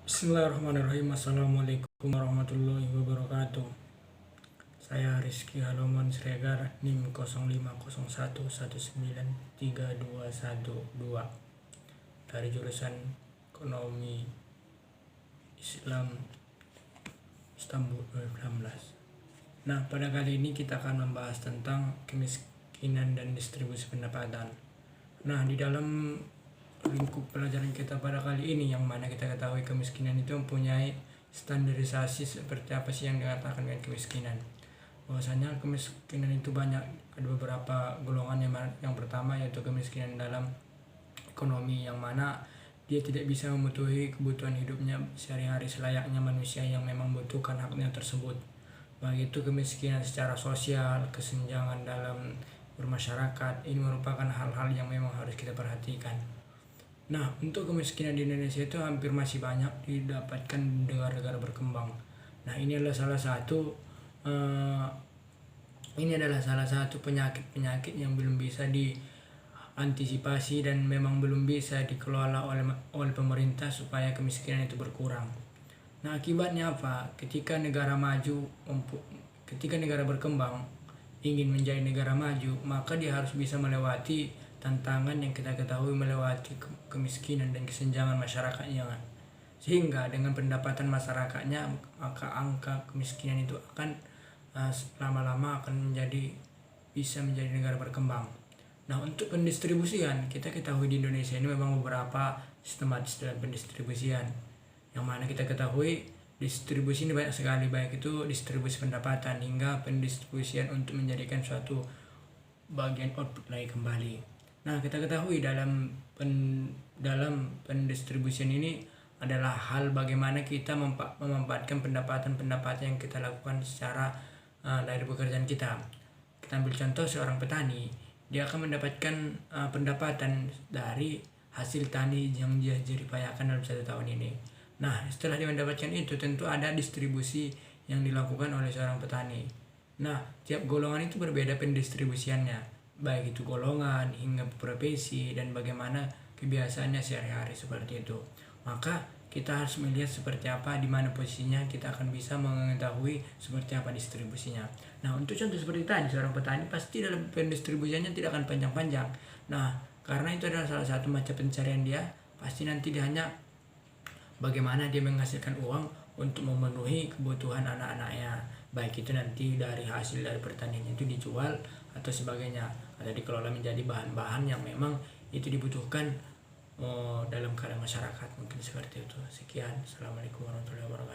Bismillahirrahmanirrahim. Assalamualaikum warahmatullahi wabarakatuh. Saya Rizky Haloman Sregar, NIM 0501193212 dari jurusan Ekonomi Islam Istanbul 2016. Nah, pada kali ini kita akan membahas tentang kemiskinan dan distribusi pendapatan. Nah, di dalam lingkup pelajaran kita pada kali ini, yang mana kita ketahui kemiskinan itu mempunyai standarisasi seperti apa sih yang dikatakan dengan kemiskinan. Bahwasanya kemiskinan itu banyak, ada beberapa golongan. Yang pertama yaitu kemiskinan dalam ekonomi, yang mana dia tidak bisa memenuhi kebutuhan hidupnya sehari-hari selayaknya manusia yang memang membutuhkan haknya tersebut. Baik itu kemiskinan secara sosial, kesenjangan dalam bermasyarakat, ini merupakan hal-hal yang memang harus kita perhatikan. Nah, untuk kemiskinan di Indonesia itu hampir masih banyak didapatkan di negara-negara berkembang. Nah, ini adalah salah satu penyakit yang belum bisa diantisipasi dan memang belum bisa dikelola oleh pemerintah supaya kemiskinan itu berkurang. Nah, akibatnya apa? Ketika negara berkembang ingin menjadi negara maju, maka dia harus bisa melewati tantangan yang kita ketahui, melewati kemiskinan dan kesenjangan masyarakatnya. Sehingga dengan pendapatan masyarakatnya, maka angka kemiskinan itu akan lama-lama akan bisa menjadi negara berkembang. Nah, untuk pendistribusian, kita ketahui di Indonesia ini memang beberapa sistematis dalam pendistribusian, yang mana kita ketahui distribusi ini banyak sekali, baik itu distribusi pendapatan hingga pendistribusian untuk menjadikan suatu bagian output lagi kembali. Nah, kita ketahui dalam pendistribusian ini adalah hal bagaimana kita memanfaatkan pendapatan yang kita lakukan secara dari pekerjaan kita. Kita ambil contoh seorang petani, dia akan mendapatkan pendapatan dari hasil tani yang dia jeripayakan dalam 1 tahun ini. Nah, setelah dia mendapatkan itu, tentu ada distribusi yang dilakukan oleh seorang petani. Nah, tiap golongan itu berbeda pendistribusiannya, baik itu golongan hingga profesi dan bagaimana kebiasaannya sehari-hari seperti itu. Maka kita harus melihat seperti apa, di mana posisinya, kita akan bisa mengetahui seperti apa distribusinya. Nah, untuk contoh seperti tadi, seorang petani pasti dalam pendistribusiannya tidak akan panjang-panjang. Nah, karena itu adalah salah satu macam pencarian dia, pasti nanti dia hanya bagaimana dia menghasilkan uang untuk memenuhi kebutuhan anak-anaknya, baik itu nanti dari hasil dari pertanian itu dijual atau sebagainya, atau dikelola menjadi bahan-bahan yang memang itu dibutuhkan dalam keadaan masyarakat. Mungkin seperti itu. Sekian. Assalamualaikum warahmatullahi wabarakatuh.